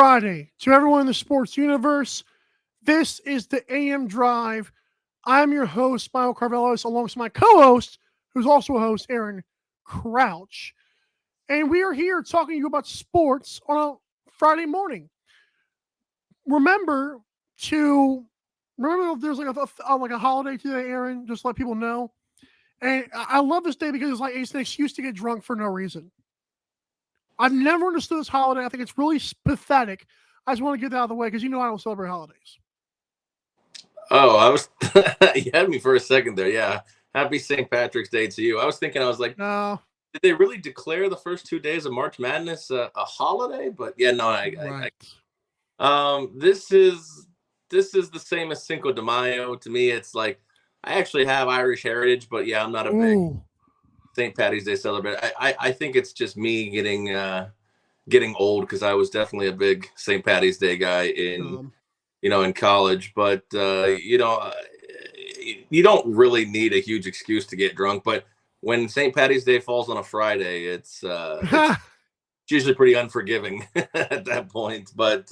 Friday. To everyone in the sports universe, this is the AM Drive. I'm your host, Michael Carvelos, alongside my co-host, who's also a host, Aaron Crouch. And we are here talking to you about sports on a Friday morning. Remember there's like a holiday today, Aaron, just to let people know. And I love this day because it's an excuse to get drunk for no reason. I've never understood this holiday. I think it's really pathetic. I just want to get that out of the way because I don't celebrate holidays. Oh, I was you had me for a second there. Yeah. Happy St. Patrick's Day to you. I was like, No. Did they really declare the first 2 days of March Madness a holiday? But yeah, no, this is the same as Cinco de Mayo. To me, it's like I actually have Irish heritage, but yeah, I'm not a big St. Patty's Day celebrator. I think it's just me getting old because I was definitely a big St. Patty's Day guy in college. But you don't really need a huge excuse to get drunk. But when St. Patty's Day falls on a Friday, it's usually pretty unforgiving at that point. But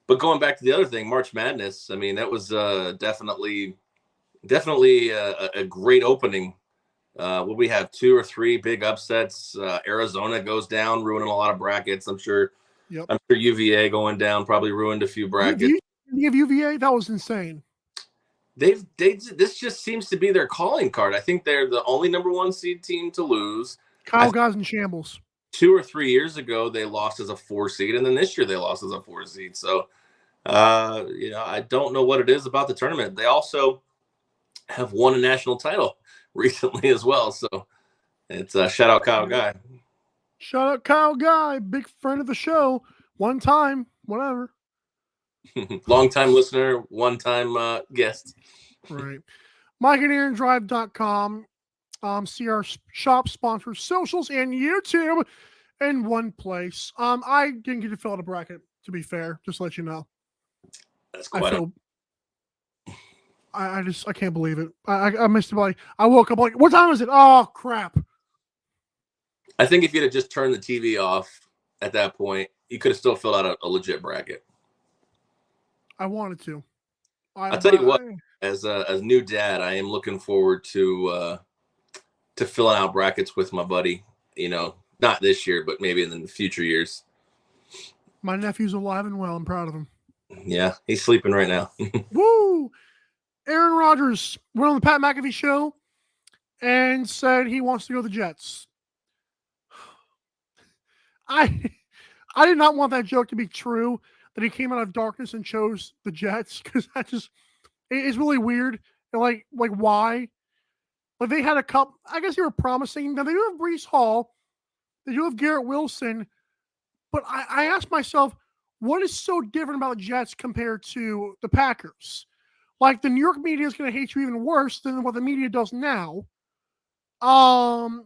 going back to the other thing, March Madness. I mean, that was definitely a great opening. We have 2 or 3 big upsets. Arizona goes down, ruining a lot of brackets. I'm sure UVA going down probably ruined a few brackets. You give UVA? That was insane. This just seems to be their calling card. I think they're the only number 1 seed team to lose. Kyle Guy's in shambles. 2 or 3 years ago, they lost as a 4 seed, and then this year they lost as a 4 seed. So, I don't know what it is about the tournament. They also have won a national title recently as well. So it's shout out Kyle Guy. Shout out Kyle Guy, big friend of the show. One time, whatever. Long time listener, one time guest. Right. MikeandAaronDrive.com. See our shop sponsors, socials, and YouTube in one place. I didn't get to fill out a bracket, to be fair, just to let you know. That's quite I can't believe it. I missed it. I woke up like, what time is it? Oh, crap. I think if you'd have just turned the TV off at that point, you could have still filled out a legit bracket. I wanted to. I'll tell you what, as a new dad, I am looking forward to filling out brackets with my buddy. Not this year, but maybe in the future years. My nephew's alive and well. I'm proud of him. Yeah, he's sleeping right now. Woo! Aaron Rodgers went on the Pat McAfee show and said he wants to go to the Jets. I did not want that joke to be true, that he came out of darkness and chose the Jets, because it's really weird. And like why? Like, they had a couple, I guess they were promising. Now, they do have Breece Hall. They do have Garrett Wilson. But I asked myself, what is so different about the Jets compared to the Packers? Like, the New York media is going to hate you even worse than what the media does now. The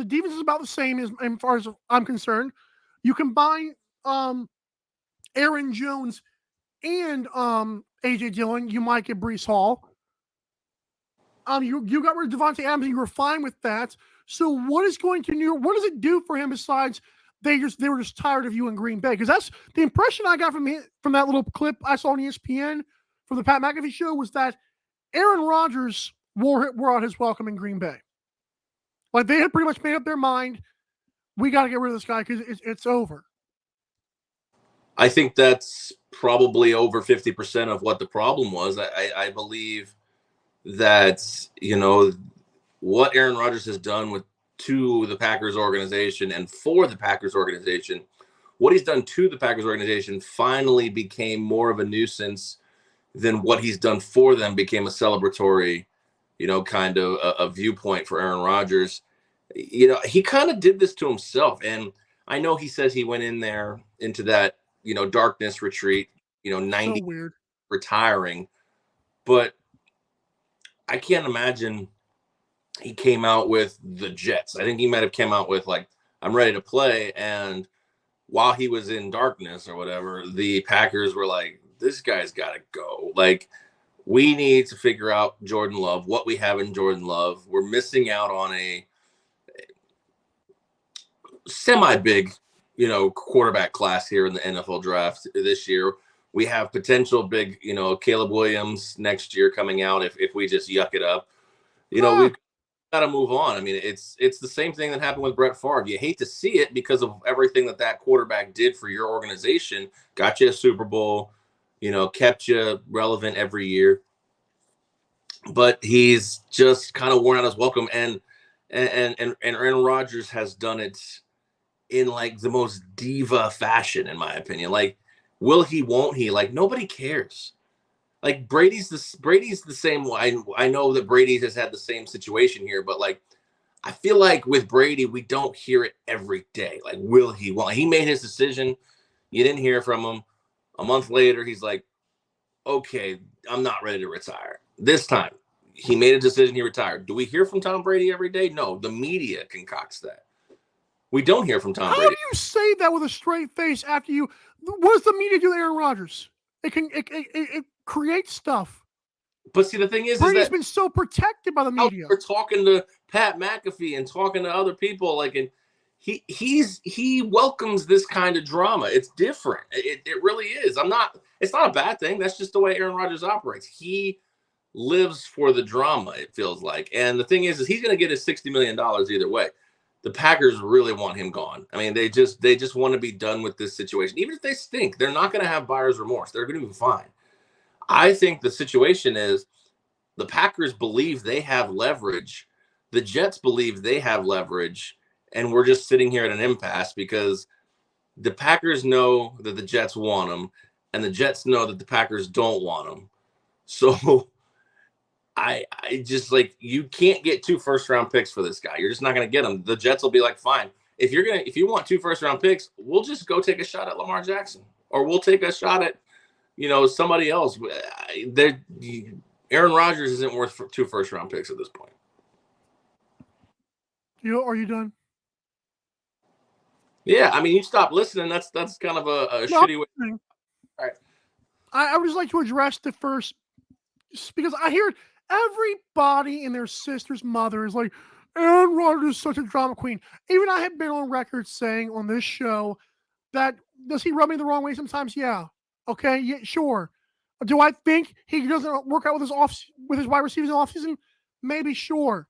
defense is about the same as far as I'm concerned. You combine Aaron Jones and A.J. Dillon, you might get Breece Hall. You got rid of Devontae Adams, and you were fine with that. So what does it do for him besides they were just tired of you in Green Bay? Because that's the impression I got from that little clip I saw on ESPN from the Pat McAfee show, was that Aaron Rodgers wore out his welcome in Green Bay. Like, they had pretty much made up their mind, we got to get rid of this guy because it's over. I think that's probably over 50% of what the problem was. I believe that, what Aaron Rodgers has done to the Packers organization and for the Packers organization, what he's done to the Packers organization finally became more of a nuisance than what he's done for them became a celebratory, kind of a viewpoint for Aaron Rodgers. He kind of did this to himself. And I know he says he went into that, darkness retreat, 90 so weird, retiring. But I can't imagine he came out with the Jets. I think he might have come out with like, I'm ready to play. And while he was in darkness or whatever, the Packers were like, this guy's got to go. Like, we need to figure out Jordan Love, what we have in Jordan Love. We're missing out on a semi-big quarterback class here in the NFL draft this year. We have potential big, Caleb Williams next year coming out if we just yuck it up. We've got to move on. I mean, it's the same thing that happened with Brett Favre. You hate to see it because of everything that quarterback did for your organization. Got you a Super Bowl, kept you relevant every year. But he's just kind of worn out his welcome, and Aaron Rodgers has done it in like the most diva fashion, in my opinion. Like, will he? Won't he? Like, nobody cares. Like Brady's the same way. I know that Brady has had the same situation here, but like I feel like with Brady, we don't hear it every day. Like, will he? Well, he made his decision. You didn't hear from him. A month later, he's like, okay, I'm not ready to retire. This time, he made a decision, he retired. Do we hear from Tom Brady every day? No, the media concocts that. We don't hear from Tom Brady. How do you say that with a straight face after you? What does the media do to Aaron Rodgers? It creates stuff. But see, the thing is Brady's that been so protected by the media. We're talking to Pat McAfee and talking to other people, like, and he welcomes this kind of drama. It's different. It really is. It's not a bad thing. That's just the way Aaron Rodgers operates. He lives for the drama, it feels like. And the thing is he's going to get his $60 million either way. The Packers really want him gone. I mean, they just want to be done with this situation. Even if they stink, they're not going to have buyer's remorse. They're going to be fine. I think the situation is the Packers believe they have leverage. The Jets believe they have leverage. And we're just sitting here at an impasse because the Packers know that the Jets want them, and the Jets know that the Packers don't want them. So I just, like, you can't get 2 first-round picks for this guy. You're just not going to get them. The Jets will be like, fine. If you want 2 first-round picks, we'll just go take a shot at Lamar Jackson, or we'll take a shot at, somebody else. Aaron Rodgers isn't worth 2 first-round picks at this point. Are you done? Yeah, I mean, you stop listening. That's kind of a shitty way. All right. I would just like to address the first, because I hear everybody and their sister's mother is like, Aaron Rodgers is such a drama queen. Even I have been on record saying on this show that, does he rub me the wrong way sometimes? Yeah. Okay. Yeah, sure. Do I think he doesn't work out with his wide receivers in the offseason? Maybe, sure.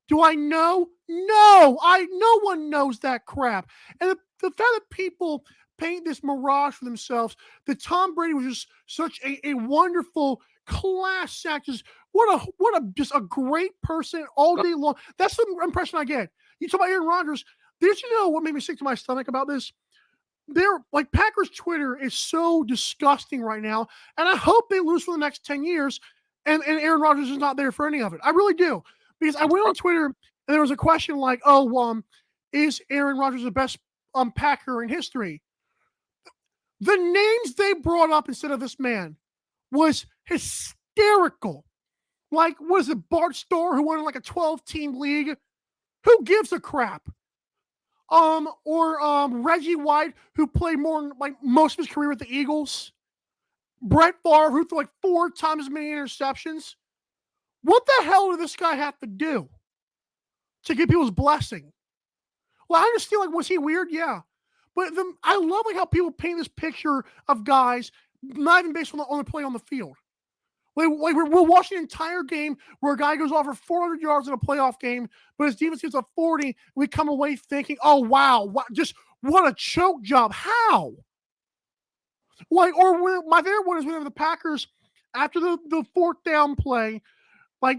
Do I know? No. No one knows that crap. And the fact that people paint this mirage for themselves, that Tom Brady was just such a wonderful class act, just just a great person all day long. That's the impression I get. You talk about Aaron Rodgers. Did you know what made me sick to my stomach about this? Packers Twitter is so disgusting right now, and I hope they lose for the next 10 years, and Aaron Rodgers is not there for any of it. I really do. Because I went on Twitter and there was a question like, is Aaron Rodgers the best Packer in history? The names they brought up instead of this man was hysterical. Like, what is it, Bart Starr, who won in like a 12-team league? Who gives a crap? Or Reggie White, who played most of his career with the Eagles. Brett Favre, who threw like 4 times as many interceptions. What the hell did this guy have to do to get people's blessing? Well, I understand, like, was he weird? Yeah. But I love how people paint this picture of guys not even based on the play on the field. Like we're watching an entire game where a guy goes off for 400 yards in a playoff game, but his defense gets a 40. We come away thinking, oh, wow, just what a choke job. How? My favorite one is whenever the Packers, after the 4th down play, like,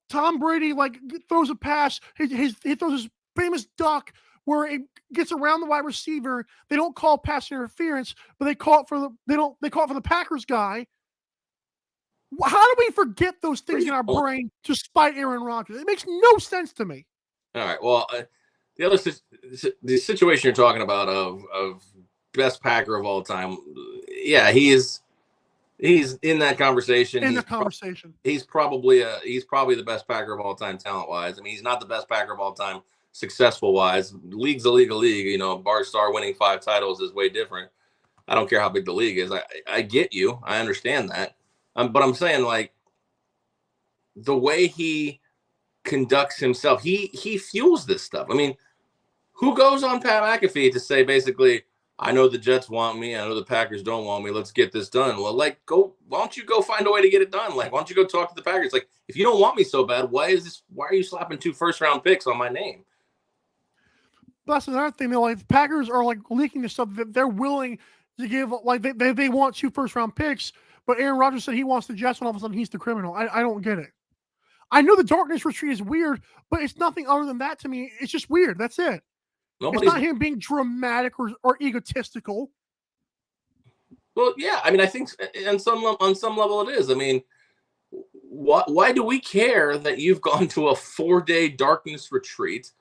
Tom Brady, like, throws a pass. He throws his famous duck where it gets around the wide receiver. They don't call pass interference, but they call it for the Packers guy. How do we forget those things in our brain to spite Aaron Rodgers? It makes no sense to me. All right. Well, the situation you're talking about of best Packer of all time, yeah, he's in that conversation. He's probably the best Packer of all time, talent wise. I mean, he's not the best Packer of all time, successful wise. League's a league. Bart Starr winning 5 titles is way different. I don't care how big the league is. I get you. I understand that. But I'm saying, like, the way he conducts himself, he fuels this stuff. I mean, Who goes on Pat McAfee to say basically, I know the Jets want me, I know the Packers don't want me, let's get this done? Well, like, why don't you go find a way to get it done? Like, why don't you go talk to the Packers? Like, if you don't want me so bad, why are you slapping 2 first-round picks on my name? That's another thing. They're like, the Packers are like leaking the stuff that they're willing to give. Like they want 2 first-round picks, but Aaron Rodgers said he wants the Jets, and all of a sudden he's the criminal. I don't get it. I know the darkness retreat is weird, but it's nothing other than that to me. It's just weird. That's it. It's not him being dramatic or egotistical. Well, yeah. I mean, I think on some level it is. I mean, why do we care that you've gone to a 4-day darkness retreat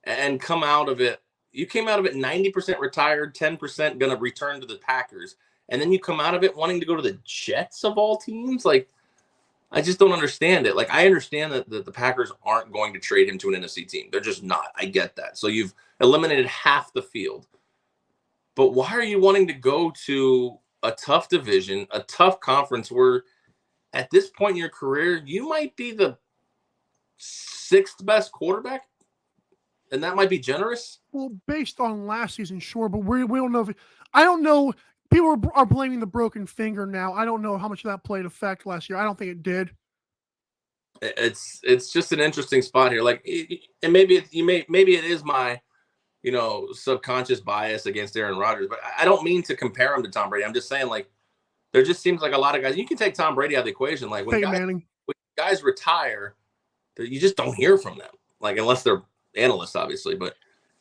and come out of it? You came out of it 90% retired, 10% going to return to the Packers. And then you come out of it wanting to go to the Jets of all teams. Like, I just don't understand it. Like, I understand that the Packers aren't going to trade him to an NFC team. They're just not. I get that. So you've eliminated half the field. But why are you wanting to go to a tough division, a tough conference where at this point in your career, you might be the 6th best quarterback? And that might be generous. Well, based on last season, sure, but we don't know. I don't know. People are blaming the broken finger now. I don't know how much of that played effect last year. I don't think it did. It's just an interesting spot here. Like, and maybe it is my, subconscious bias against Aaron Rodgers, but I don't mean to compare him to Tom Brady. I'm just saying, like, there just seems like a lot of guys. You can take Tom Brady out of the equation. Like, when guys retire, you just don't hear from them. Like, unless they're analysts, obviously. But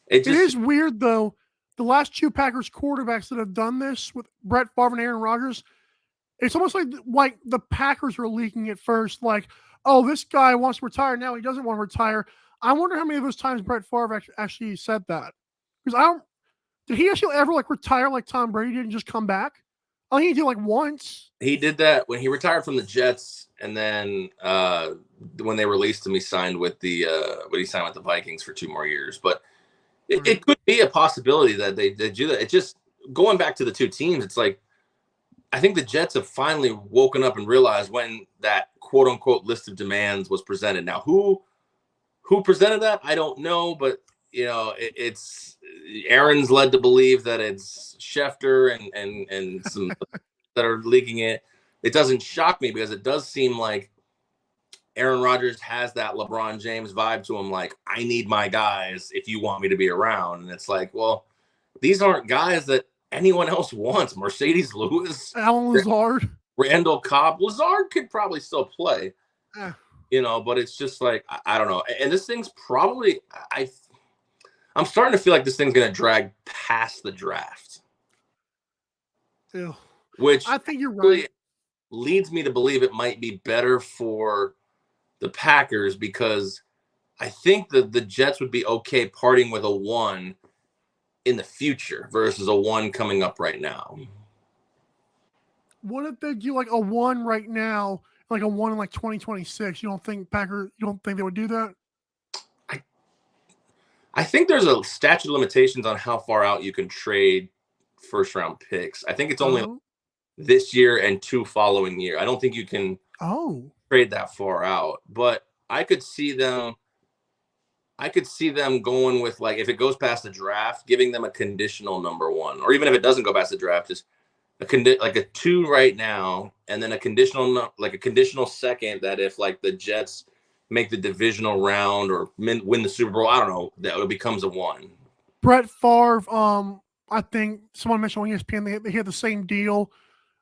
it is weird though. The last 2 Packers quarterbacks that have done this with Brett Favre and Aaron Rodgers, it's almost like the Packers are leaking it first. Like, oh, this guy wants to retire now. He doesn't want to retire. I wonder how many of those times Brett Favre actually said that. Because did he actually ever retire like Tom Brady did and just come back? I think he did once. He did that when he retired from the Jets, and then when they released him, he signed with the Vikings for 2 more years. But it could be a possibility that they do that. It just going back to the 2 teams. It's like, I think the Jets have finally woken up and realized when that quote unquote list of demands was presented. Now, who presented that? I don't know, but it's Aaron's led to believe that it's Schefter and some that are leaking it. It doesn't shock me because it does seem like Aaron Rodgers has that LeBron James vibe to him. Like, I need my guys if you want me to be around. And it's like, well, these aren't guys that anyone else wants. Mercedes Lewis, Alan Lazard, Randall Cobb. Lazard could probably still play, but it's just like, I don't know. And this thing's probably, I'm starting to feel like this thing's going to drag past the draft. Ew. Which I think you're really right. Leads me to believe it might be better for the Packers, because I think that the Jets would be okay parting with a 1 in the future versus a 1 coming up right now. What if they do a 1 right now, like a 1 in 2026? You don't think they would do that? I think there's a statute of limitations on how far out you can trade first-round picks. I think it's only this year and 2 following year. I don't think you can trade that far out. But I could see them going with, like, if it goes past the draft, giving them a conditional number 1, or even if it doesn't go past the draft, just a 2 right now, and then a conditional second that if the Jets make the divisional round or win the Super Bowl, I don't know, that it becomes a 1. Brett Favre, I think someone mentioned on ESPN they had the same deal.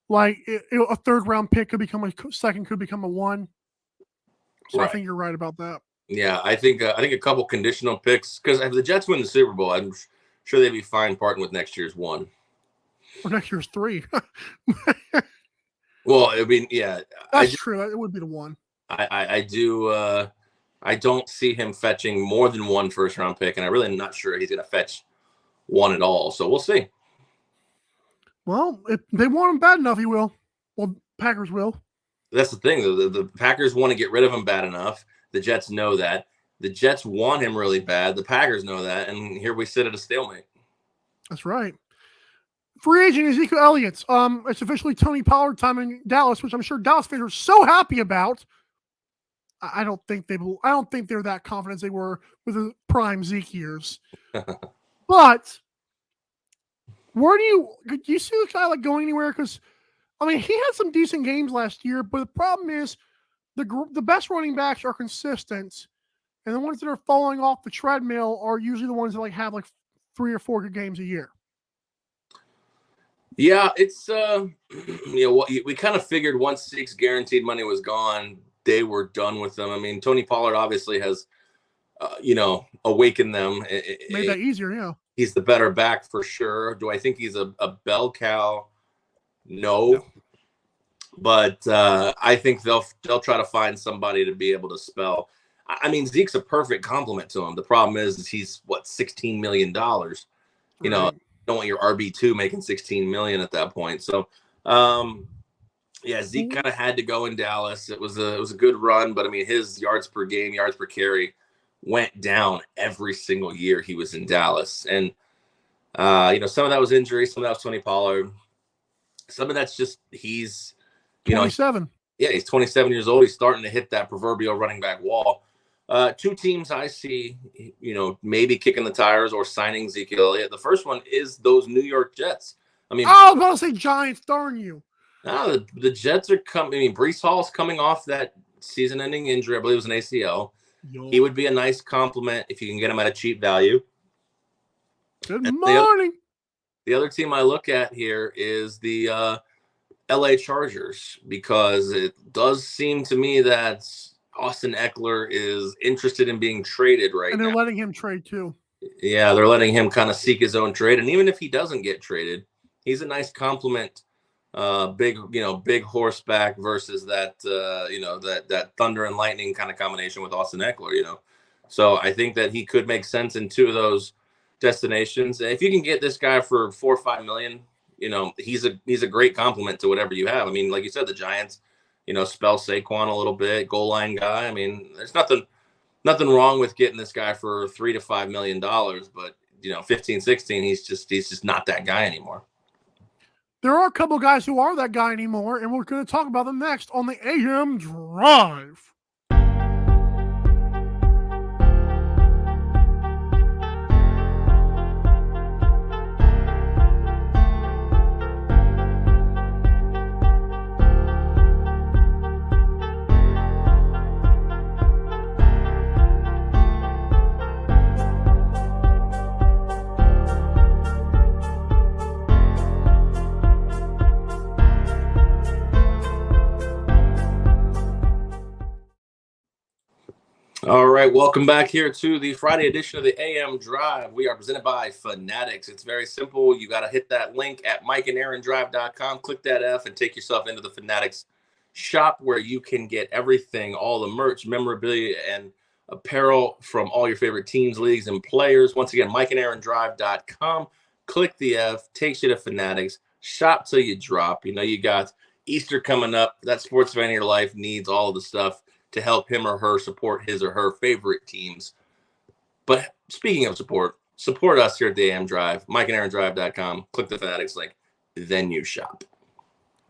Like, a 3rd round pick could become a 2nd, could become a 1. So right. I think you're right about that. Yeah, I think a couple conditional picks, because if the Jets win the Super Bowl, I'm sure they'd be fine parting with next year's 1. Or next year's 3. Well, I mean, yeah. That's true. It would be the 1. I do. I don't see him fetching more than 1 first-round pick, and I really am not sure he's going to fetch 1 at all. So we'll see. Well, if they want him bad enough, he will. Well, Packers will. That's the thing. The Packers want to get rid of him bad enough. The Jets know that. The Jets want him really bad. The Packers know that. And here we sit at a stalemate. That's right. Free agent Ezekiel Elliott. It's officially Tony Pollard time in Dallas, which I'm sure Dallas fans are so happy about. I don't think they're that confident as they were with the prime Zeke years. But where do you see the guy like going anywhere? Because I mean, he had some decent games last year, but the problem is the best running backs are consistent, and the ones that are falling off the treadmill are usually the ones that like have like 3 or 4 good games a year. Yeah, it's we kind of figured once Zeke's guaranteed money was gone, they were done with them. I mean, Tony Pollard obviously has awakened them. Made that easier, yeah. He's the better back for sure. Do I think he's a bell cow? No. But I think they'll try to find somebody to be able to spell. I mean, Zeke's a perfect complement to him. The problem is he's $16 million. You know, you don't want your RB2 making $16 million at that point. So, Zeke kind of had to go in Dallas. It was a good run, but I mean, his yards per game, yards per carry went down every single year he was in Dallas. And some of that was injury, some of that was Tony Pollard. Some of that's just he's 27. He's 27 years old. He's starting to hit that proverbial running back wall. 2 teams I see, maybe kicking the tires or signing Ezekiel Elliott. The first one is those New York Jets. I mean, I was going to say Giants, darn you. No, the Jets are coming. I mean, Breece Hall's coming off that season-ending injury. I believe it was an ACL. He would be a nice compliment if you can get him at a cheap value. Good morning. The other team I look at here is the LA Chargers, because it does seem to me that Austin Eckler is interested in being traded right now. And they're letting him trade too. Yeah, they're letting him kind of seek his own trade. And even if he doesn't get traded, he's a nice compliment. Big horseback versus that, that thunder and lightning kind of combination with Austin Eckler, So I think that he could make sense in 2 of those destinations. If you can get this guy for $4 or $5 million, he's a great compliment to whatever you have. I mean, like you said, the Giants, spell Saquon a little bit, goal line guy. I mean, there's nothing wrong with getting this guy for $3 to $5 million, but 15, 16, he's just not that guy anymore. There are a couple guys who are that guy anymore, and we're going to talk about them next on the AM Drive. All right, welcome back here to the Friday edition of the AM Drive. We are presented by Fanatics. It's very simple. You got to hit that link at mikeandaarondrive.com, click that F, and take yourself into the Fanatics shop, where you can get everything, all the merch, memorabilia, and apparel from all your favorite teams, leagues, and players. Once again, mikeandaarondrive.com, click the F, takes you to Fanatics, shop till you drop. You got Easter coming up. That sports fan in your life needs all of the stuff to help him or her support his or her favorite teams. But speaking of support us here at the AM Drive, mikeandaarondrive.com, click the Fanatics link, then you shop.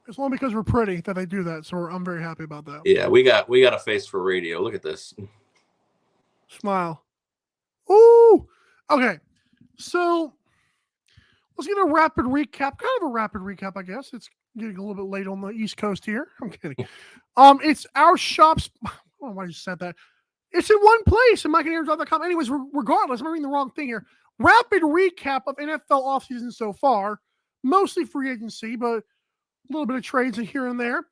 It's only because we're pretty that they do that, so I'm very happy about that. Yeah, we got a face for radio. Look at this. Smile. Ooh! Okay, so let's get a rapid recap. Kind of a rapid recap, I guess. It's getting a little bit late on the East Coast here. I'm kidding. It's our shops. I don't know why you said that. It's in one place at mikeandaarondrive.com. Anyways, regardless, I'm reading the wrong thing here. Rapid recap of NFL offseason so far. Mostly free agency, but a little bit of trades here and there.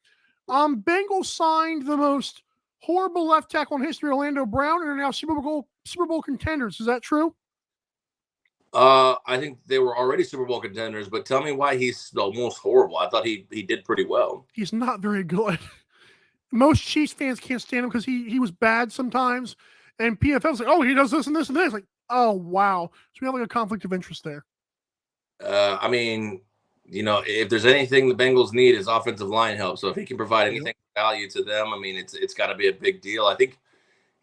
Bengals signed the most horrible left tackle in history, Orlando Brown, and are now Super Bowl contenders. Is that true? I think they were already Super Bowl contenders, but tell me why he's the most horrible. I thought he did pretty well. He's not very good. Most Chiefs fans can't stand him because he was bad sometimes. And PFL's like, oh, he does this and this and this. Like, oh, wow. So we have like a conflict of interest there. I mean, if there's anything the Bengals need is offensive line help. So if he can provide anything of value to them, I mean, it's got to be a big deal. I think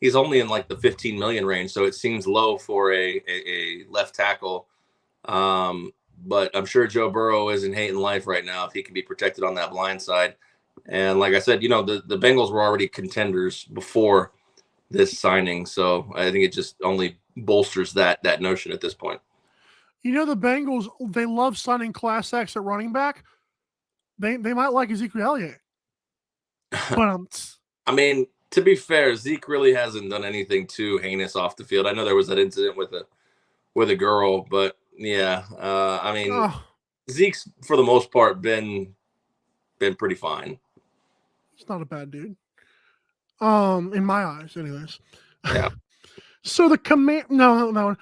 he's only in like the 15 million range, so it seems low for a left tackle. But I'm sure Joe Burrow isn't hating life right now if he can be protected on that blind side. And like I said, the Bengals were already contenders before this signing, so I think it just only bolsters that notion at this point. The Bengals, they love signing Class X at running back. They might like Ezekiel Elliott. But I mean, to be fair, Zeke really hasn't done anything too heinous off the field. I know there was that incident with a girl, but yeah, I mean, Zeke's for the most part been pretty fine. He's not a bad dude. In my eyes, anyways. Yeah. So the command, no.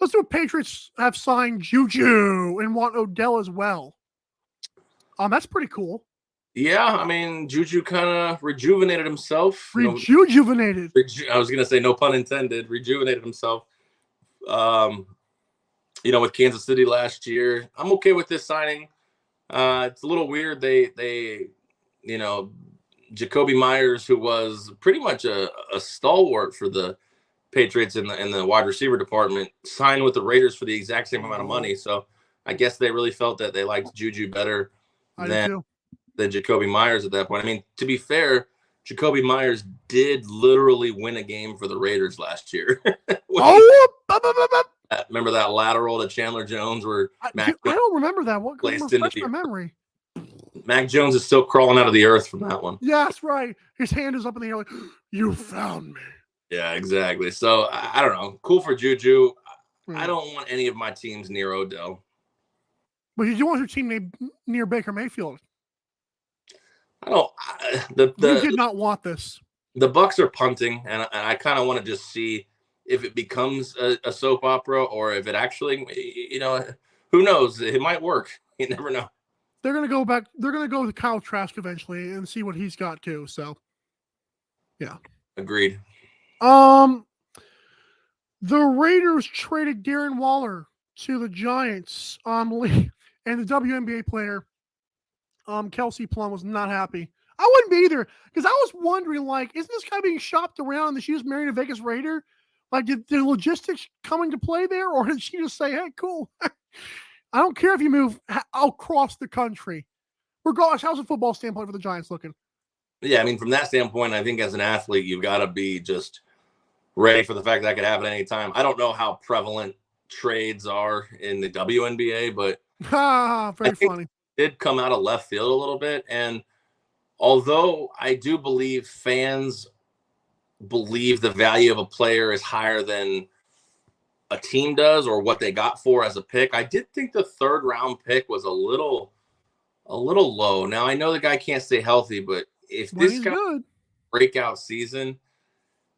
Let's do it. Patriots have signed Juju and want Odell as well. That's pretty cool. Yeah, I mean, Juju kind of rejuvenated himself. Rejuvenated. I was gonna say, no pun intended. Rejuvenated himself. With Kansas City last year. I'm okay with this signing. It's a little weird. They Jacoby Myers, who was pretty much a stalwart for the Patriots in the wide receiver department, signed with the Raiders for the exact same amount of money. So I guess they really felt that they liked Juju better than Jacoby Myers at that point. I mean, to be fair, Jacoby Myers did literally win a game for the Raiders last year. Remember that lateral to Chandler Jones where I don't remember that. What refresh my memory? Mac Jones is still crawling out of the earth from that one. Yeah, that's right. His hand is up in the air like, you found me. Yeah, exactly. So, I don't know. Cool for Juju. I don't want any of my teams near Odell. But you want your team near Baker Mayfield. I don't. You did not want this. The Bucs are punting, and I kind of want to just see if it becomes a soap opera or if it actually, who knows? It might work. You never know. They're going to go back. They're going to go with Kyle Trask eventually and see what he's got too. So, yeah. Agreed. The Raiders traded Darren Waller to the Giants. And the WNBA player, Kelsey Plum, was not happy. I wouldn't be either, because I was wondering, isn't this guy being shopped around that she was married a Vegas Raider? Did the logistics come into play there, or did she just say, "Hey, cool, I don't care if you move across the country"? Regardless, how's the football standpoint for the Giants looking? Yeah, I mean, from that standpoint, I think as an athlete, you've got to be just ready for the fact that could happen anytime. I don't know how prevalent trades are in the WNBA, but very funny. It did come out of left field a little bit. And although I do believe fans believe the value of a player is higher than a team does or what they got for as a pick, I did think the 3rd round pick was a little low. Now, I know the guy can't stay healthy, but if this guy breakout season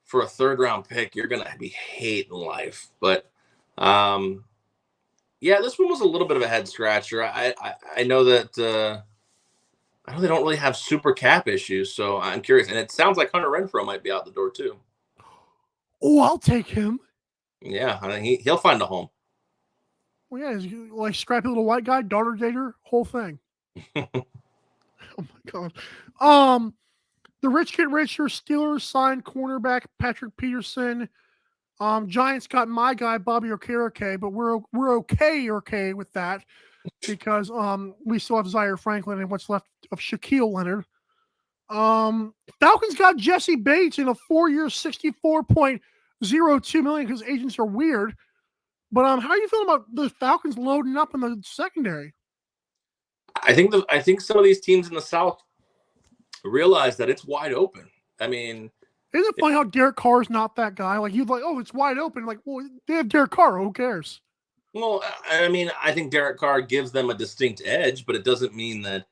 for a 3rd round pick, you're going to be hating life. But yeah, this one was a little bit of a head scratcher. I know that I know they don't really have super cap issues, so I'm curious. And it sounds like Hunter Renfrow might be out the door too. Oh, I'll take him. Yeah, I mean, he'll find a home. Well, yeah, he's like scrappy little white guy, daughter dater, whole thing. Oh my god. The rich get richer. Steelers signed cornerback Patrick Peterson. Giants got my guy Bobby Okereke, but we're okay with that because we still have Zaire Franklin and what's left of Shaquille Leonard. Falcons got Jesse Bates in a 4-year, $64.02 million because agents are weird. But how are you feeling about the Falcons loading up in the secondary? I think some of these teams in the South realize that it's wide open. I mean, isn't it funny how Derek Carr is not that guy? You'd oh, it's wide open. Well, they have Derek Carr. Who cares? Well, I mean, I think Derek Carr gives them a distinct edge, but it doesn't mean that,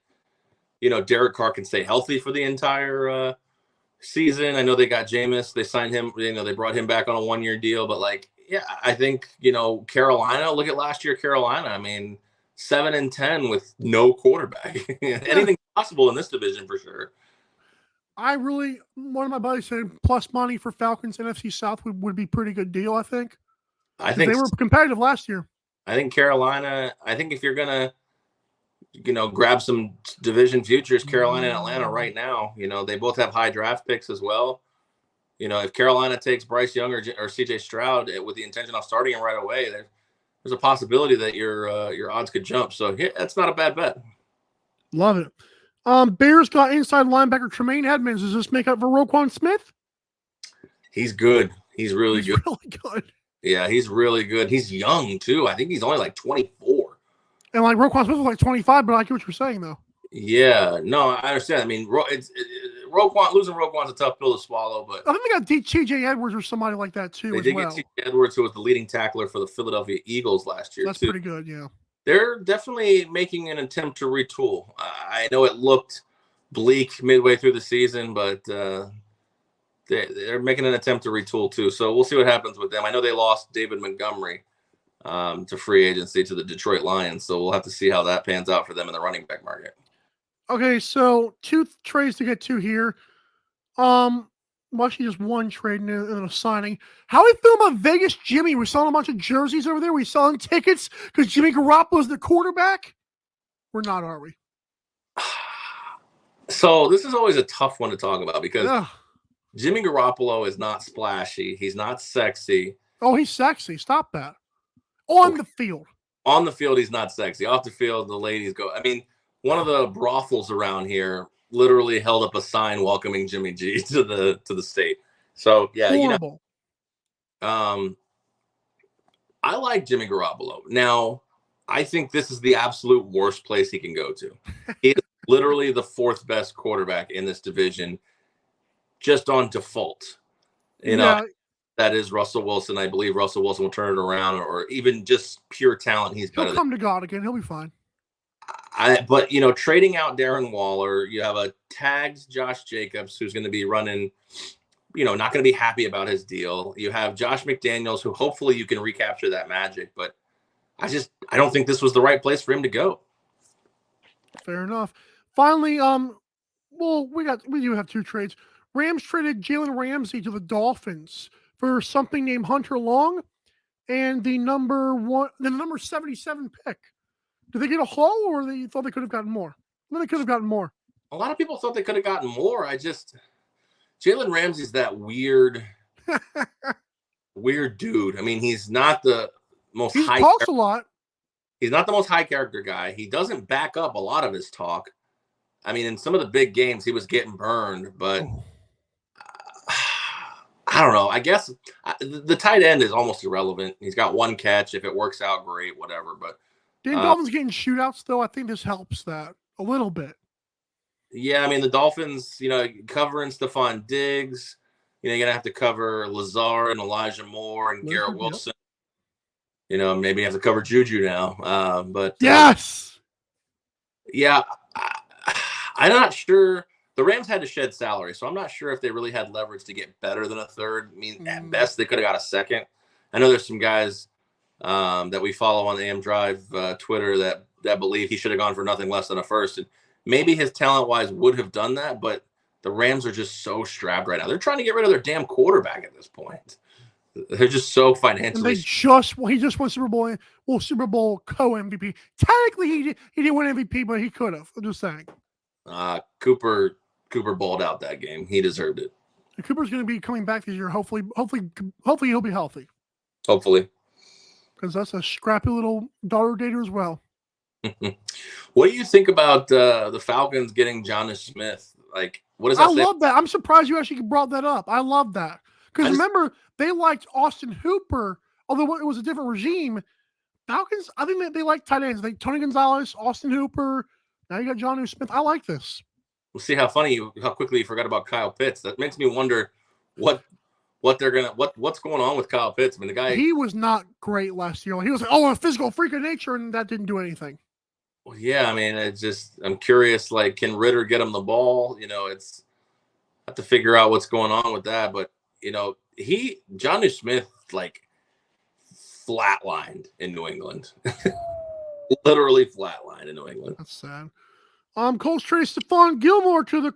Derek Carr can stay healthy for the entire season. I know they got Jameis. They signed him. They brought him back on a 1-year deal. But, yeah, I think, Carolina, look at last year, Carolina. I mean, 7-10 with no quarterback. Anything's possible in this division for sure. One of my buddies said plus money for Falcons NFC South would be pretty good deal, I think. They were competitive last year. I think Carolina, if you're going to, grab some division futures, Carolina and Atlanta right now, they both have high draft picks as well. If Carolina takes Bryce Young or CJ Stroud with the intention of starting him right away, there's a possibility that your odds could jump. So that's not a bad bet. Love it. Bears got inside linebacker Tremaine Edmonds. Does this make up for Roquan Smith? He's good. He's really good. Really good. Yeah, he's really good. He's young too. I think he's only like 24. And like Roquan Smith was like 25, but I get what you're saying though. Yeah, no, I understand. I mean, losing Roquan's a tough pill to swallow, but I think they got T.J. Edwards or somebody like that too. They did get T.J. Edwards, who was the leading tackler for the Philadelphia Eagles last year. That's pretty good, yeah. They're definitely making an attempt to retool. I know it looked bleak midway through the season, but they're making an attempt to retool too. So we'll see what happens with them. I know they lost David Montgomery to free agency to the Detroit Lions, so we'll have to see how that pans out for them in the running back market. Okay, so 2 trades to get to here. Actually just one trade and a signing. How we feel about Vegas Jimmy? We're selling a bunch of jerseys over there. We're selling tickets because Jimmy Garoppolo's the quarterback. We're not, are we? So this is always a tough one to talk about because Jimmy Garoppolo is not splashy. He's not sexy. Oh, he's sexy. Stop that. On the field. On the field, he's not sexy. Off the field, the ladies go. I mean, one of the brothels around here literally held up a sign welcoming Jimmy G to the state. So yeah, horrible. I like Jimmy Garoppolo. Now, I think this is the absolute worst place he can go to. He is literally the 4th best quarterback in this division, just on default. You know, that is Russell Wilson. I believe Russell Wilson will turn it around, or even just pure talent. He'll come to God again. He'll be fine. But trading out Darren Waller, you have a tagged Josh Jacobs who's going to be running, not going to be happy about his deal. You have Josh McDaniels, who hopefully you can recapture that magic. But I don't think this was the right place for him to go. Fair enough. Finally, we do have 2 trades. Rams traded Jalen Ramsey to the Dolphins for something named Hunter Long and the number 77 pick. Did they get a haul, or they thought they could have gotten more? They could have gotten more. A lot of people thought they could have gotten more. Jalen Ramsey's that weird dude. I mean, he's not the most high. He talks a lot. He's not the most high character guy. He doesn't back up a lot of his talk. I mean, in some of the big games, he was getting burned, but I don't know. I guess the tight end is almost irrelevant. He's got 1 catch. If it works out, great, whatever. But Dolphins getting shootouts, though. I think this helps that a little bit. Yeah, I mean, the Dolphins, covering Stephon Diggs, you're going to have to cover Lazard and Elijah Moore and Garrett Wilson. Yep. Maybe you have to cover Juju now. But yes. Yeah, I'm not sure. The Rams had to shed salary, so I'm not sure if they really had leverage to get better than a 3rd. I mean, at best, they could have got a 2nd. I know there's some guys that we follow on the AM Drive Twitter that believe he should have gone for nothing less than a 1st. And maybe his talent-wise would have done that, but the Rams are just so strapped right now. They're trying to get rid of their damn quarterback at this point. They're just so financially. And he just won Super Bowl co-MVP. Technically, he didn't win MVP, but he could have. I'm just saying. Cooper balled out that game. He deserved it. And Cooper's going to be coming back this year. Hopefully he'll be healthy. Hopefully. Because that's a scrappy little daughter dater as well. What do you think about the Falcons getting Jonnu Smith? Like, what does that say? I love that. I'm surprised you actually brought that up. I love that. Because remember, they liked Austin Hooper, although it was a different regime. Falcons, I think they like tight ends. Tony Gonzalez, Austin Hooper. Now you got Jonnu Smith. I like this. We'll see how quickly you forgot about Kyle Pitts. That makes me wonder what's going on with Kyle Pitts. I mean, the guy, he was not great last year. He was like, a physical freak of nature, and that didn't do anything. Well, yeah, I mean, I'm curious, like, can Ritter get him the ball? It's have to figure out what's going on with that. But, Jonnu Smith, like, flatlined in New England. Literally flatlined in New England. That's sad. Colts trade Stephon Gilmore to the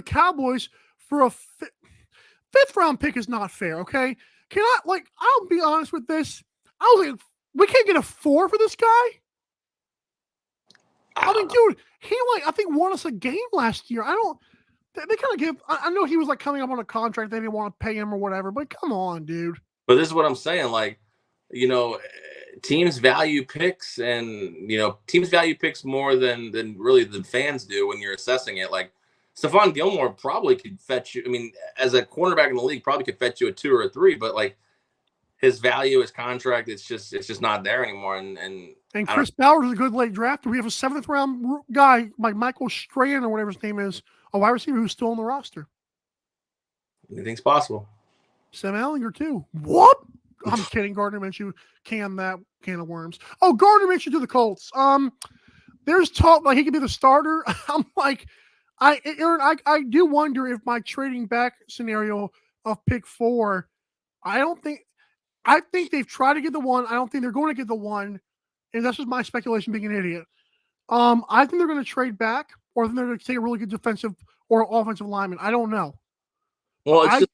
Cowboys for a 5th round pick is not fair, okay? I'll be honest with this. I was like, we can't get a 4 for this guy? I mean, dude, he I think won us a game last year. They kind of give, I know he was coming up on a contract. They didn't want to pay him or whatever, but come on, dude. But this is what I'm saying. teams value picks, and teams value picks more than really the fans do when you're assessing it. Like Stephon Gilmore probably could fetch you. I mean, as a cornerback in the league, probably could fetch you a 2 or a 3, but like his value, his contract, it's just not there anymore. And Chris Ballard is a good late draft. We have a 7th round guy like Michael Strahan or whatever his name is, a wide receiver who's still on the roster. Anything's possible. Sam Ellinger too. What? I'm kidding. Gardner Minshew can that can of worms. Oh, Gardner Minshew to the Colts. There's talk like he could be the starter. I'm like, Aaron, I do wonder if my trading back scenario of pick 4. I think they've tried to get the 1. I don't think they're going to get the 1. And that's just my speculation, being an idiot. I think they're going to trade back, or I think they're going to take a really good defensive or offensive lineman. I don't know. Well, it's just,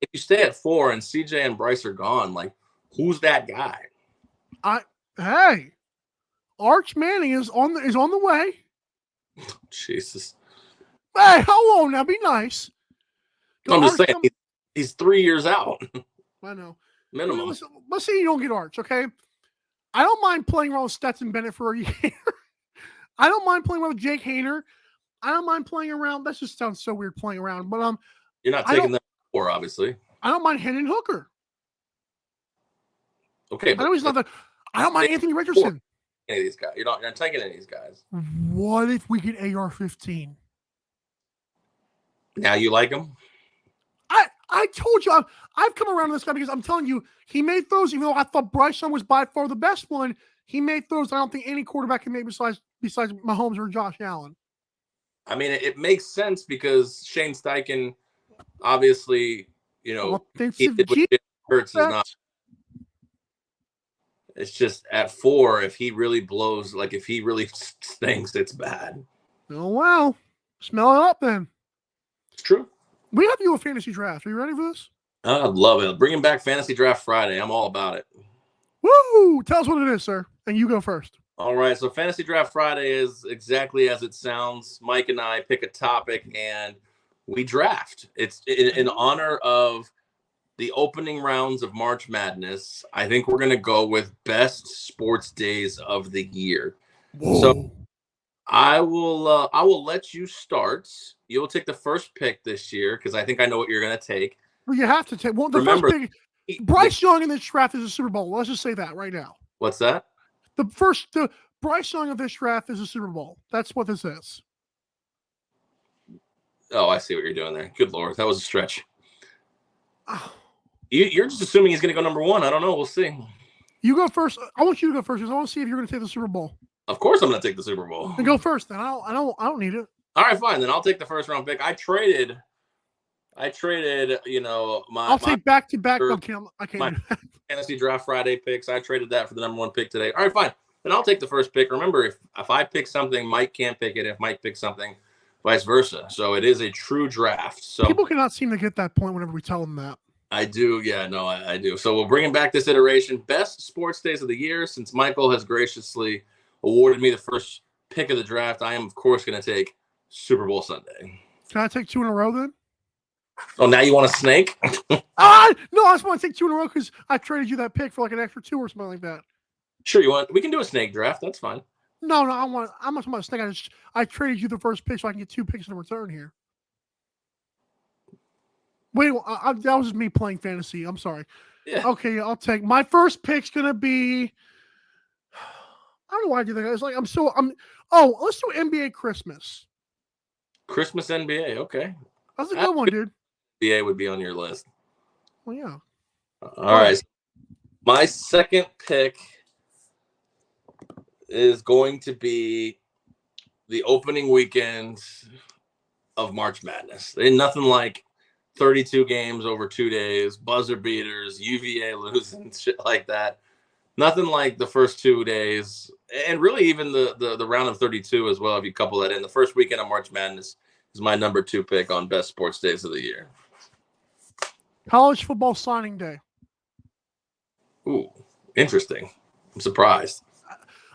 if you stay at 4 and CJ and Bryce are gone, like who's that guy? Hey, Arch Manning is on the way. Jesus. Hey, hello now. Be nice. I'm just saying he's 3 years out. I know. Minimum. Let's say you don't get Arch, okay? I don't mind playing around with Stetson Bennett for a year. I don't mind playing around with Jake Hayner. I don't mind playing around. That just sounds so weird playing around. But you're not taking them 4, obviously. I don't mind Hendon Hooker. Okay, I know he's not the. I don't mind Anthony Richardson. Any of these guys, you're not taking any of these guys. What if we get AR-15? Now you like him? I told you I've come around to this guy because I'm telling you he made throws. Even though I thought Bryce Young was by far the best one, he made throws I don't think any quarterback can make besides Mahomes or Josh Allen. I mean, it makes sense because Shane Steichen, obviously, Hurts is not. It's just at 4, if he really blows, like if he really stinks, it's bad. Oh wow, smell it up then. It's true. We have you a fantasy draft. Are you ready for this? I'd love it. Bringing back Fantasy Draft Friday. I'm all about it. Woo! Tell us what it is, sir. And you go first. All right. So Fantasy Draft Friday is exactly as it sounds. Mike and I pick a topic and we draft. It's in honor of the opening rounds of March Madness. I think we're going to go with best sports days of the year. Whoa. So I will let you start. You'll take the first pick this year because I think I know what you're going to take. Well, you have to take. Well, first pick, Bryce Young in this draft is a Super Bowl. Let's just say that right now. What's that? The Bryce Young of this draft is a Super Bowl. That's what this is. Oh, I see what you're doing there. Good Lord, that was a stretch. Oh. You're just assuming he's going to go number 1. I don't know. We'll see. You go first. I want you to go first because I want to see if you're going to take the Super Bowl. Of course, I'm going to take the Super Bowl. Then go first. Then I don't need it. All right, fine. Then I'll take the first round pick. I traded. I'll take back to back. I can't. My Fantasy Draft Friday picks. I traded that for the number 1 pick today. All right, fine. Then I'll take the first pick. Remember, if I pick something, Mike can't pick it. If Mike picks something, vice versa. So it is a true draft. So people cannot seem to get that point whenever we tell them that. I do. Yeah, no, I do. So we'll bring back this iteration. Best sports days of the year. Since Michael has graciously awarded me the first pick of the draft, I am, of course, going to take Super Bowl Sunday. Can I take 2 in a row then? Oh, now you want a snake? No, I just want to take 2 in a row because I traded you that pick for like an extra 2 or something like that. Sure, we can do a snake draft. That's fine. No, I'm not talking about a snake. I traded you the first pick so I can get 2 picks in return here. Wait, that was just me playing fantasy. I'm sorry. Yeah. Okay, I'll take my first pick's gonna be. I don't know why I do that. It's like let's do NBA Christmas. Christmas NBA, okay. That's a good one, dude. NBA would be on your list. Well, yeah. All right. So my second pick is going to be the opening weekend of March Madness. Ain't nothing like 32 games over 2 days, buzzer beaters, UVA losing, shit like that. Nothing like the first 2 days, and really even the round of 32 as well, if you couple that in. The first weekend of March Madness is my number 2 pick on best sports days of the year. College football signing day. Ooh, interesting. I'm surprised.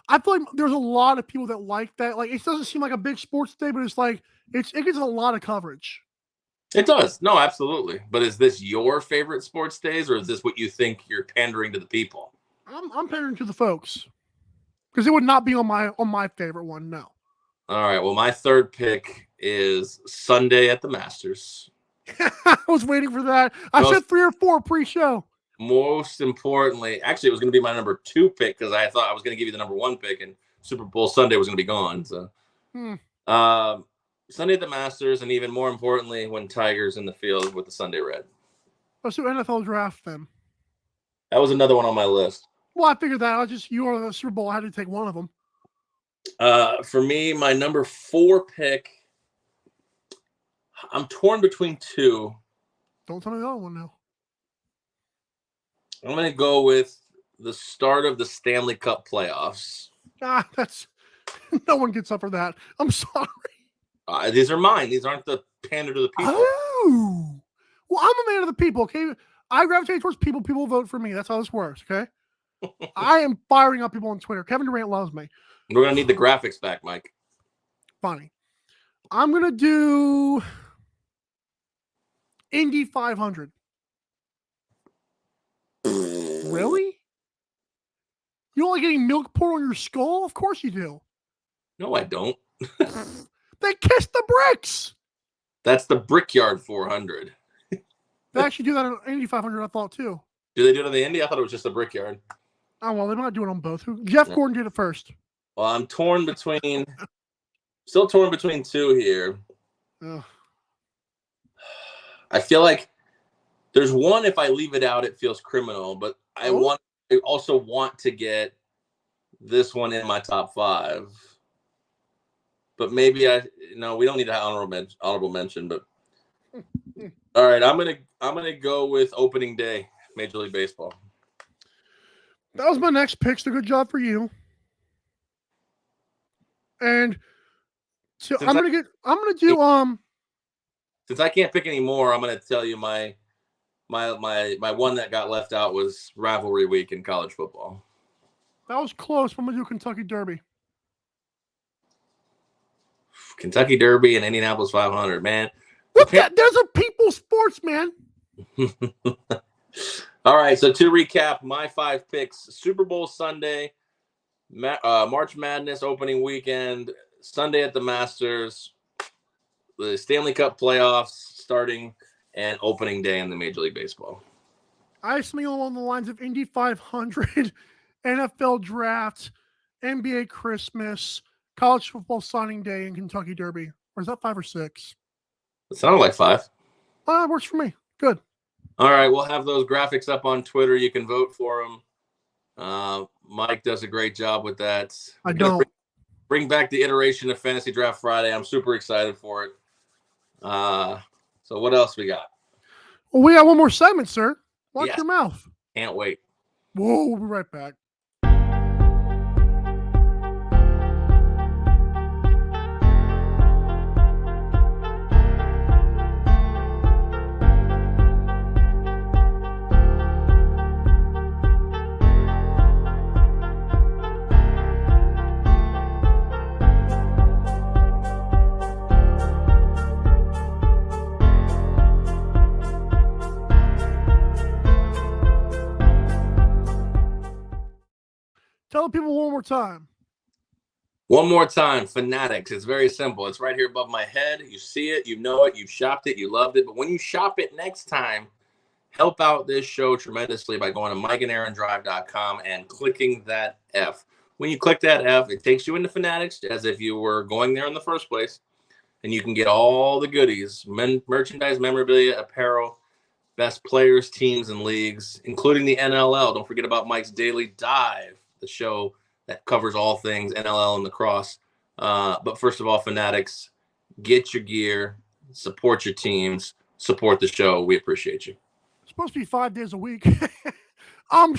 I feel like there's a lot of people that like that. Like, it doesn't seem like a big sports day, but it's like it gets a lot of coverage. It does. No, absolutely. But is this your favorite sports days, or is this what you think you're pandering to the people? I'm pandering to the folks because it would not be on my favorite one. No. All right. Well, my third pick is Sunday at the Masters. I was waiting for that. I said 3 or 4 pre-show. Most importantly, actually, it was going to be my number 2 pick because I thought I was going to give you the number 1 pick, and Super Bowl Sunday was going to be gone. So, Sunday at the Masters, and even more importantly, when Tiger's in the field with the Sunday Red. Let's do NFL draft then. That was another one on my list. Well, I figured that. You were the Super Bowl. I had to take one of them. For me, my number 4 pick, I'm torn between 2. Don't tell me the other one now. I'm going to go with the start of the Stanley Cup playoffs. That's no one gets up for that. I'm sorry. These are mine. These aren't the pander to the people. Oh, well, I'm a man of the people. Okay, I gravitate towards people. People vote for me. That's how this works. Okay, I am firing up people on Twitter. Kevin Durant loves me. We're gonna need the graphics back, Mike. Funny. I'm gonna do Indy 500. Really? You don't like getting milk poured on your skull? Of course you do. No, I don't. They kiss the bricks. That's the Brickyard 400. They actually do that on Indy 500, I thought, too. Do they do it on the Indy? I thought it was just the Brickyard. Oh, well, they might do it on both. Jeff Gordon did it first. Well, I'm still torn between 2 here. Ugh. I feel like there's one, if I leave it out, it feels criminal, but I also want to get this one in my top 5. But maybe we don't need an honorable mention, but all right, I'm gonna go with opening day, Major League Baseball. That was my next pick. So good job for you. And so I'm gonna do since I can't pick any more, I'm gonna tell you my one that got left out was rivalry week in college football. That was close. I'm gonna do Kentucky Derby. Kentucky Derby and Indianapolis 500, man. There's a people sports, man. All right, so to recap, my 5 picks: Super Bowl Sunday, March Madness opening weekend, Sunday at the Masters, the Stanley Cup playoffs starting, and opening day in the Major League Baseball. I swing along the lines of Indy 500, NFL draft, NBA Christmas, college football signing day, and Kentucky Derby. Or is that 5 or 6? It sounded like 5. It works for me. Good. All right, we'll have those graphics up on Twitter. You can vote for them. Mike does a great job with that. I don't. Bring back the iteration of Fantasy Draft Friday. I'm super excited for it. So what else we got? Well, we got one more segment, sir. Watch your mouth. Can't wait. Whoa, we'll be right back. Tell the people one more time. One more time, Fanatics. It's very simple. It's right here above my head. You see it, you know it, you've shopped it, you loved it. But when you shop it next time, help out this show tremendously by going to mikeandaarondrive.com and clicking that F. When you click that F, it takes you into Fanatics as if you were going there in the first place. And you can get all the goodies, merchandise, memorabilia, apparel, best players, teams, and leagues, including the NLL. Don't forget about Mike's Daily Dive, the show that covers all things NLL and lacrosse. But first of all, Fanatics, get your gear, support your teams, support the show. We appreciate you. It's supposed to be 5 days a week. I'm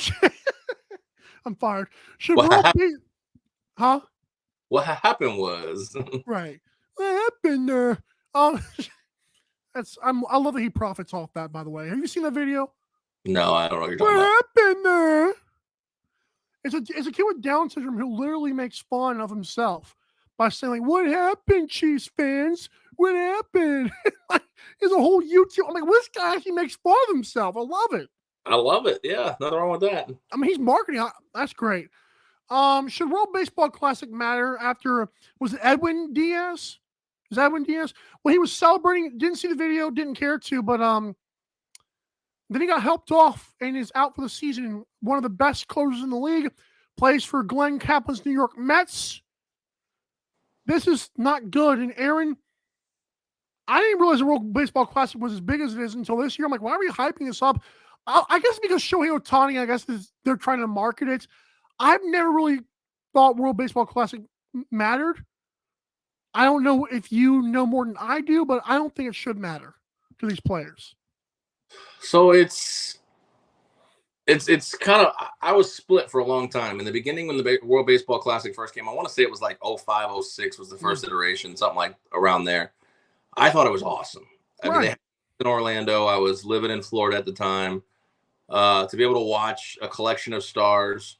fired. What happened was right. What happened there? I love that he profits off that, by the way. Have you seen that video? No, I don't know what you're talking about. What happened there? It's a kid with Down syndrome who literally makes fun of himself by saying, like, what happened, Chiefs fans? What happened? Like, there's a whole YouTube. I'm like, well, this guy actually makes fun of himself. I love it. I love it. Yeah, nothing wrong with that. I mean, he's marketing. That's great. Should World Baseball Classic matter after, was it Edwin Diaz? Is that Edwin Diaz? Well, he was celebrating, didn't see the video, didn't care to, but then he got helped off and is out for the season. One of the best closers in the league, plays for Glenn Kaplan's New York Mets. This is not good. And Aaron, I didn't realize the World Baseball Classic was as big as it is until this year. I'm like, why are we hyping this up? I guess because Shohei Ohtani, I guess they're trying to market it. I've never really thought World Baseball Classic mattered. I don't know if you know more than I do, but I don't think it should matter to these players. So it's kind of, I was split for a long time. In the beginning, when the World Baseball Classic first came, I want to say it was like 05, 06 was the first iteration, something like around there. I thought it was awesome. I mean, they had it in Orlando. I was living in Florida at the time. To be able to watch a collection of stars,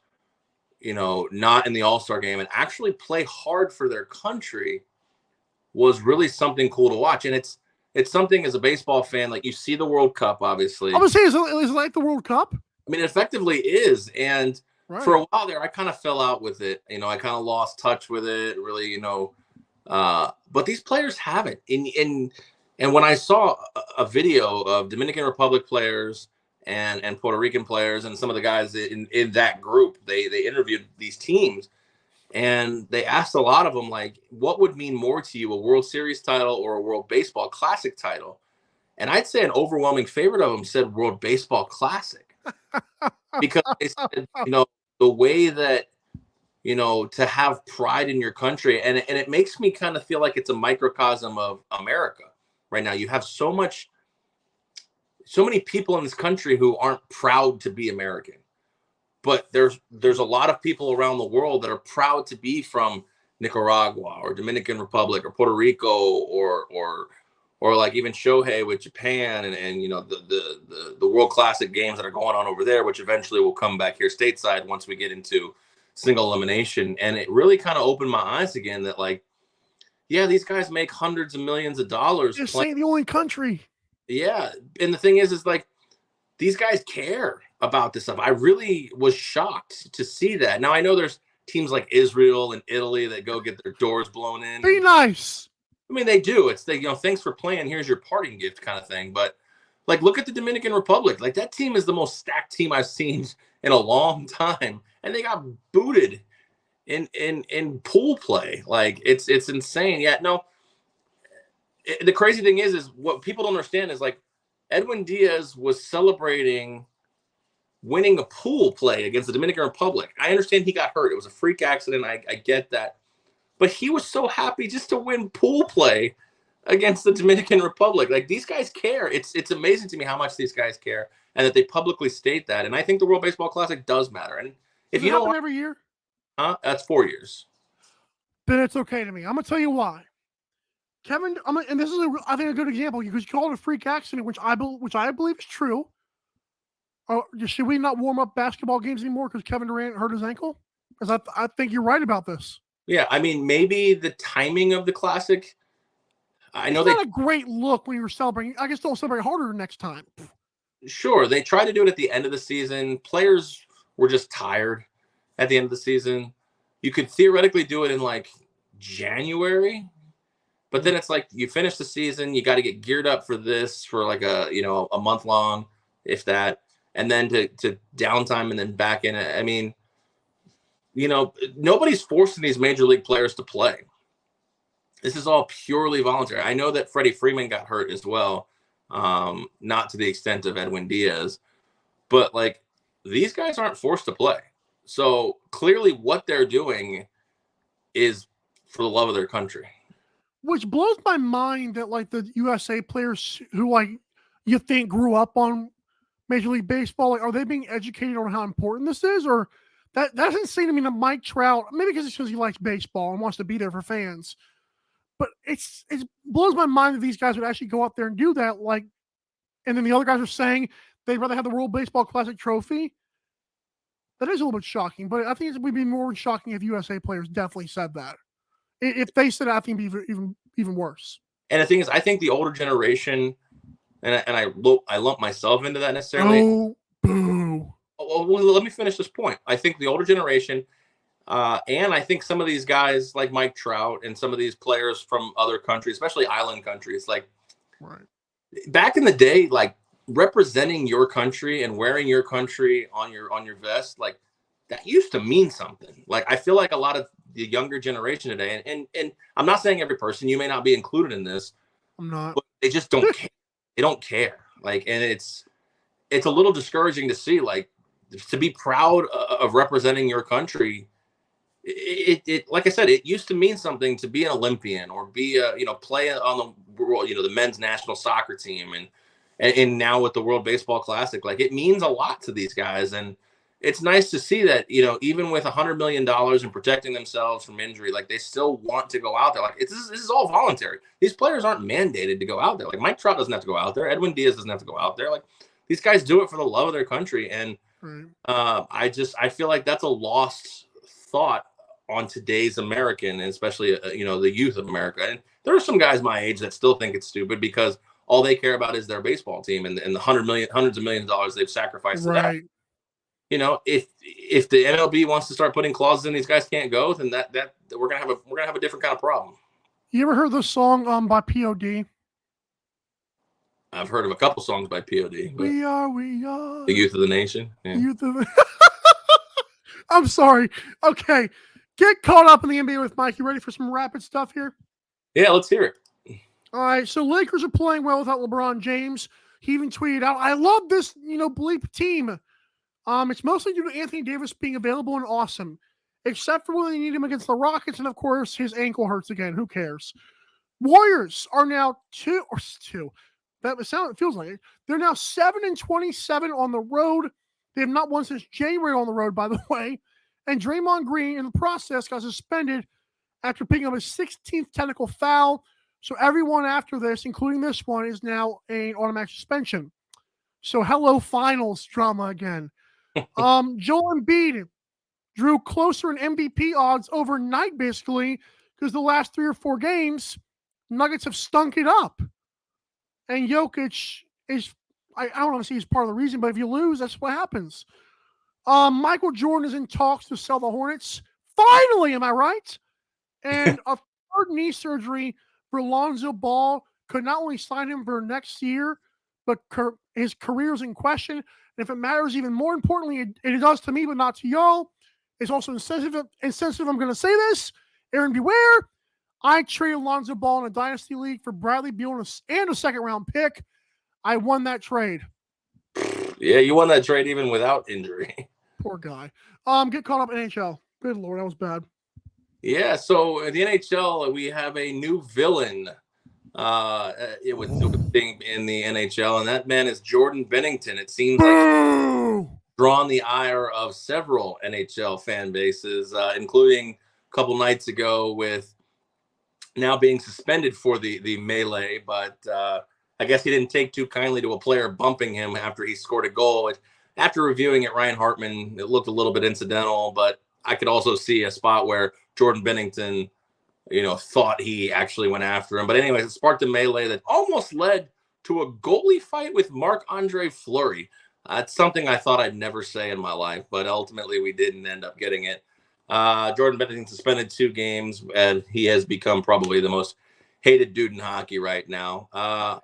you know, not in the All-Star game and actually play hard for their country was really something cool to watch. And it's something as a baseball fan, like you see the World Cup, obviously. I would say, is it like the World Cup? I mean, it effectively is. And for a while there, I kind of fell out with it. You know, I kind of lost touch with it, really, you know. But these players haven't. And when I saw a video of Dominican Republic players and Puerto Rican players and some of the guys in that group, they interviewed these teams. And they asked a lot of them, like, what would mean more to you, a World Series title or a World Baseball Classic title? And I'd say an overwhelming favorite of them said World Baseball Classic. Because they said, you know, the way that, you know, to have pride in your country. And it makes me kind of feel like it's a microcosm of America right now. You have so many people in this country who aren't proud to be American. But there's a lot of people around the world that are proud to be from Nicaragua or Dominican Republic or Puerto Rico or like even Shohei with Japan and you know the World Classic games that are going on over there, which eventually will come back here stateside once we get into single elimination. And it really kind of opened my eyes again that, like, yeah, these guys make hundreds of millions of dollars. Just saying, the only country. Yeah, and the thing is like these guys care about this stuff. I really was shocked to see that. Now I know there's teams like Israel and Italy that go get their doors blown in. Be nice. I mean, they do. It's you know, thanks for playing. Here's your parting gift kind of thing. But like, look at the Dominican Republic. Like, that team is the most stacked team I've seen in a long time, and they got booted in pool play. Like, it's insane. Yeah, no. The crazy thing is what people don't understand is, like, Edwin Diaz was celebrating winning a pool play against the Dominican Republic. I understand he got hurt. It was a freak accident. I get that. But he was so happy just to win pool play against the Dominican Republic. Like, these guys care. It's amazing to me how much these guys care and that they publicly state that. And I think the World Baseball Classic does matter. And if you don't every year, that's 4 years. Then it's okay to me. I'm gonna tell you why. Kevin, and this is I think a good example because you call it a freak accident, which I believe is true. Should we not warm up basketball games anymore because Kevin Durant hurt his ankle? Because I think you're right about this. Yeah, I mean, maybe the timing of the Classic. I know it's not a great look when you're celebrating. I guess don't celebrate harder next time. Sure, they tried to do it at the end of the season. Players were just tired at the end of the season. You could theoretically do it in like January, but then it's like you finish the season, you got to get geared up for this for like a month long, if that, and then to downtime and then back in it. I mean, you know, nobody's forcing these major league players to play. This is all purely voluntary. I know that Freddie Freeman got hurt as well, not to the extent of Edwin Diaz, but like these guys aren't forced to play. So clearly what they're doing is for the love of their country. Which blows my mind that like the USA players who like you think grew up on Major League Baseball, like, are they being educated on how important this is? Or that doesn't seem to me that Mike Trout, maybe because it's because he likes baseball and wants to be there for fans. But it blows my mind that these guys would actually go out there and do that. Like, and then the other guys are saying they'd rather have the World Baseball Classic trophy. That is a little bit shocking, but I think it would be more shocking if USA players definitely said that. If they said it, I think it'd be even worse. And the thing is, I think the older generation, and I lump myself into that necessarily. Oh, boo. let me finish this point. I think the older generation, and I think some of these guys like Mike Trout and some of these players from other countries, especially island countries, like Right. back in the day, like representing your country and wearing your country on your vest, like that used to mean something. Like I feel like a lot of the younger generation today, and I'm not saying every person, you may not be included in this, I'm not. but they just don't care. They don't care. Like, and it's a little discouraging to see, like, to be proud of representing your country. It like I said, it used to mean something to be an Olympian or be a, play on the world, the men's national soccer team, and now with the World Baseball Classic, like it means a lot to these guys. And it's nice to see that, even with $100 million and protecting themselves from injury, like they still want to go out there. Like this is all voluntary. These players aren't mandated to go out there. Like Mike Trout doesn't have to go out there. Edwin Diaz doesn't have to go out there. Like these guys do it for the love of their country. And I feel like that's a lost thought on today's American, and especially, the youth of America. And there are some guys my age that still think it's stupid because all they care about is their baseball team and the hundreds of millions of dollars they've sacrificed to that. If the MLB wants to start putting clauses in these guys can't go, then that we're gonna have a different kind of problem. You ever heard the song by POD? I've heard of a couple songs by POD. We are the youth of the nation. Yeah. Youth of the I'm sorry. Okay, get caught up in the NBA with Mike. You ready for some rapid stuff here? Yeah, let's hear it. All right, so Lakers are playing well without LeBron James. He even tweeted out, "I love this, bleep team. It's mostly due to Anthony Davis being available and awesome, except for when they need him against the Rockets, and of course his ankle hurts again. Who cares?" Warriors are now two. It feels like it. They're now 7-27 on the road. They have not won since January on the road, by the way. And Draymond Green, in the process, got suspended after picking up his 16th technical foul. So everyone after this, including this one, is now an automatic suspension. So hello, finals drama again. Joel Embiid drew closer in MVP odds overnight, basically, because the last 3 or 4 games, Nuggets have stunk it up. And Jokic is, I don't want to say he's part of the reason, but if you lose, that's what happens. Michael Jordan is in talks to sell the Hornets. Finally, am I right? And a third knee surgery for Lonzo Ball could not only sign him for next year, but his career is in question. And if it matters even more importantly, it does to me, but not to y'all. It's also insensitive. I'm going to say this. Aaron, beware. I traded Lonzo Ball in a dynasty league for Bradley Beal and a second-round pick. I won that trade. Yeah, you won that trade even without injury. Poor guy. Get caught up in NHL. Good Lord, that was bad. Yeah, so in the NHL, we have a new villain. It was being in the NHL, and that man is Jordan Bennington. It seems like drawn the ire of several NHL fan bases, including a couple nights ago with now being suspended for the melee. But I guess he didn't take too kindly to a player bumping him after he scored a goal. After reviewing it, Ryan Hartman, it looked a little bit incidental, but I could also see a spot where Jordan Bennington, thought he actually went after him. But anyways, it sparked a melee that almost led to a goalie fight with Marc-Andre Fleury. That's something I thought I'd never say in my life, but ultimately we didn't end up getting it. Jordan Bennington suspended 2 games, and he has become probably the most hated dude in hockey right now.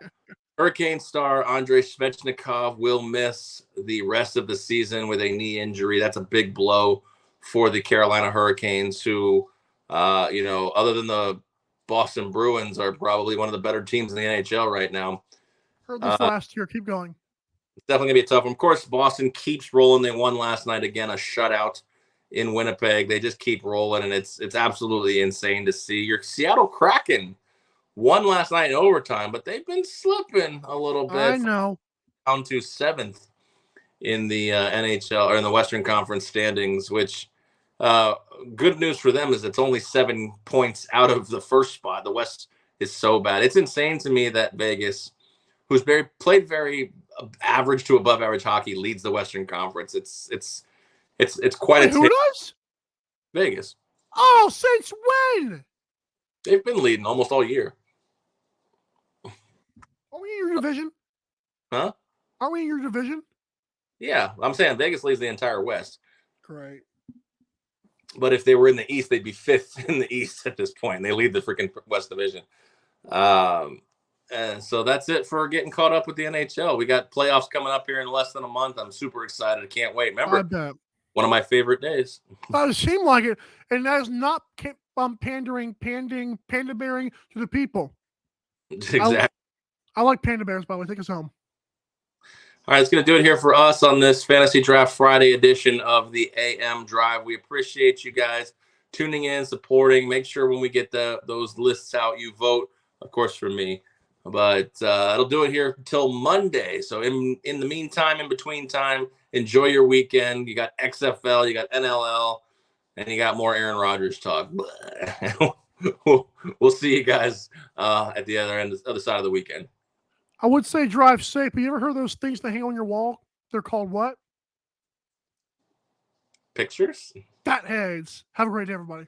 Hurricane star Andrei Svechnikov will miss the rest of the season with a knee injury. That's a big blow for the Carolina Hurricanes, who, other than the Boston Bruins, are probably one of the better teams in the NHL right now. Heard this last year. Keep going. It's definitely going to be a tough one. Of course, Boston keeps rolling. They won last night again, a shutout in Winnipeg. They just keep rolling, and it's absolutely insane to see. Your Seattle Kraken won last night in overtime, but they've been slipping a little bit. I know. Down to 7th in the NHL or in the Western Conference standings, which good news for them is it's only 7 points out of the first spot. The West is so bad. It's insane to me that Vegas, who's played very average to above average hockey, leads the Western Conference. It's quite a who does? Vegas. Oh, since when? They've been leading almost all year. Are we in your division? Huh? Are we in your division? Yeah, I'm saying Vegas leads the entire West. Great. But if they were in the East, they'd be 5th in the East at this point. They lead the freaking West Division. And so that's it for getting caught up with the NHL. We got playoffs coming up here in less than a month. I'm super excited. I can't wait. I Remember, bet. one of my favorite days. It seemed like it, and that is not pandering to the people. Exactly. I like Panda Bears, by the way. Take us home. All right, it's going to do it here for us on this Fantasy Draft Friday edition of the AM Drive. We appreciate you guys tuning in, supporting. Make sure when we get those lists out, you vote, of course, for me. But it'll do it here until Monday. So in the meantime, in between time, enjoy your weekend. You got XFL, you got NLL, and you got more Aaron Rodgers talk. We'll see you guys at the other side of the weekend. I would say drive safe, but you ever heard of those things that hang on your wall? They're called what? Pictures? Fat heads. Have a great day, everybody.